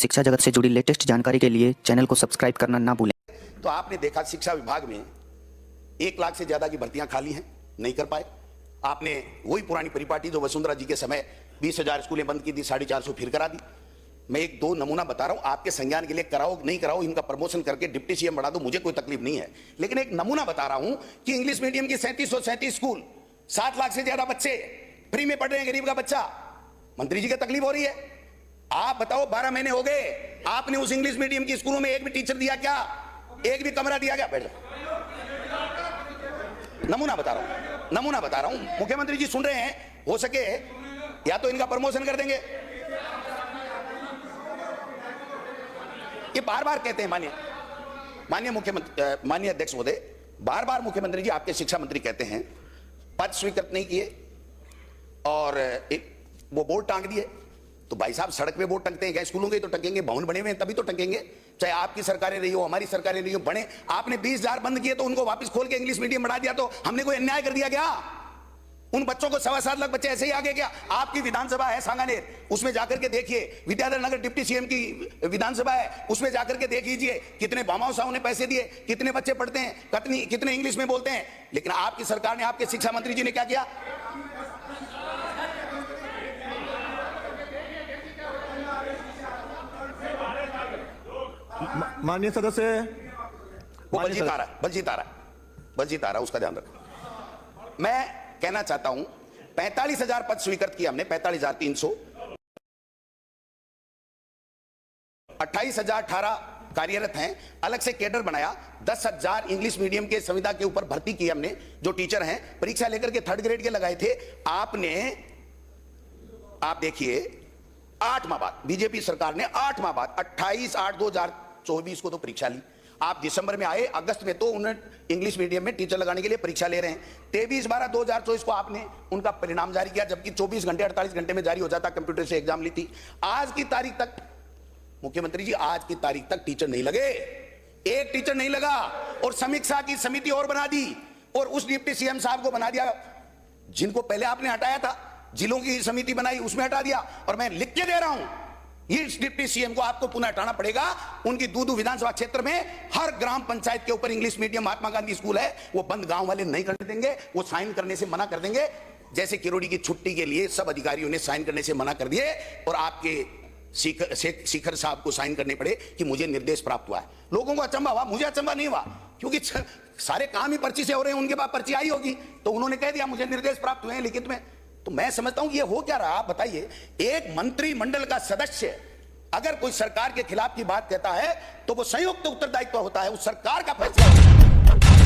शिक्षा जगत से जुड़ी लेटेस्ट जानकारी के लिए चैनल को सब्सक्राइब करना ना भूलें। तो आपने देखा शिक्षा विभाग में 1 लाख से ज्यादा की भर्तियां खाली हैं, नहीं कर पाए। आपने वही पुरानी परिपाटी जो वसुंधरा जी के समय 20,000 स्कूलें बंद की थी, 450 फिर करा दी। मैं 1-2 नमूना बता रहा हूं, आपके संज्ञान के लिए कराओ नहीं कराओ, इनका प्रमोशन करके डिप्टी सीएम बढ़ा दो, मुझे कोई तकलीफ नहीं है। लेकिन एक नमूना बता रहा हूं कि इंग्लिश मीडियम की 3737 स्कूल, 7 लाख से ज्यादा बच्चे फ्री में पढ़ रहे हैं, गरीब का बच्चा। मंत्री जी की तकलीफ हो रही है। आप बताओ, 12 महीने हो गए, आपने उस इंग्लिश मीडियम की स्कूलों में एक भी टीचर दिया क्या? एक भी कमरा दिया क्या? बैठ जाओ, नमूना बता रहा हूं। मुख्यमंत्री जी सुन रहे हैं, हो सके या तो इनका प्रमोशन कर देंगे। ये बार बार कहते हैं, माननीय मुख्यमंत्री, माननीय अध्यक्ष महोदय, बार बार मुख्यमंत्री जी आपके शिक्षा मंत्री कहते हैं पद स्वीकृत नहीं किए और वो बोर्ड टांग दिए। तो भाई साहब, सड़क पे बोर्ड टंगते हैं क्या? स्कूलों के तो टंगेंगे, भवन बने हुए हैं तभी तो टंगेंगे। चाहे आपकी सरकारें रही हो, हमारी सरकारें रही हो, बने। आपने 20,000 बंद किए तो उनको वापस खोल के इंग्लिश मीडियम बढ़ा दिया, तो हमने कोई अन्याय कर दिया क्या? उन बच्चों को 7.25 लाख बच्चे ऐसे ही आगे क्या? आपकी विधानसभा है सांगानेर, उसमें जाकर के देखिए। विद्याधर नगर डिप्टी सीएम की विधानसभा है, उसमें जाकर के देख लीजिए कितने भामाओं साहब ने पैसे दिए, कितने बच्चे पढ़ते हैं, कितने इंग्लिश में बोलते हैं। लेकिन आपकी सरकार ने, आपके शिक्षा मंत्री जी ने क्या किया? माननीय सदस्य, वो बलजीत आ रहा है, उसका ध्यान रखो। मैं कहना चाहता हूं, 45,000 पद स्वीकृत किया हमने, 45,300, 28,018 कार्यरत हैं, अलग से कैडर बनाया, 10,000 इंग्लिश मीडियम के संविदा के ऊपर भर्ती की हमने, जो टीचर हैं, परीक्षा लेकर के 3rd ग्रेड के लगाए थे आपने। आप देखिए, 8 माह बाद बीजेपी सरकार ने 8 माह बाद 28/8/2024 को तो परीक्षा ली। आप दिसंबर में आए, अगस्त में तो उन्हें इंग्लिश मीडियम में टीचर लगाने के लिए परीक्षा ले रहे हैं। 23/12/2024 को आपने उनका परिणाम जारी किया, जबकि 24 घंटे 48 घंटे में जारी हो जाता, कंप्यूटर से एग्जाम ली थी। आज की तारीख तक, मुख्यमंत्री जी, आज की तारीख तक टीचर नहीं लगे, एक टीचर नहीं लगा। और समीक्षा की समिति और बना दी, और उस डिप्टी सीएम साहब को बना दिया जिनको पहले आपने हटाया था। जिलों की समिति बनाई, उसमें हटा दिया। और मैं लिख के दे रहा हूं, ये डिप्टी सीएम को आपको पुनः हटाना पड़ेगा। उनकी दूदू विधानसभा क्षेत्र में हर ग्राम पंचायत के ऊपर English medium Mahatma Gandhi school है, वो बंद गांव वाले नहीं करने देंगे, वो साइन करने से मना कर देंगे। जैसे किरोड़ी की छुट्टी के लिए सब अधिकारियों ने साइन करने से मना कर दिए, और आपके शिखर साहब को साइन करने पड़े कि मुझे निर्देश प्राप्त हुआ है। लोगों को अचंभा हुआ, मुझे अचंभा नहीं हुआ, क्योंकि सारे काम ही पर्ची से हो रहे हैं। उनके पास पर्ची आई होगी तो उन्होंने कह दिया मुझे निर्देश प्राप्त हुए हैं लिखित में। तो मैं समझता हूं कि ये हो क्या रहा, आप बताइए। एक मंत्रिमंडल का सदस्य अगर कोई सरकार के खिलाफ की बात कहता है तो वो संयुक्त उत्तरदायित्व होता है, उस सरकार का फैसला।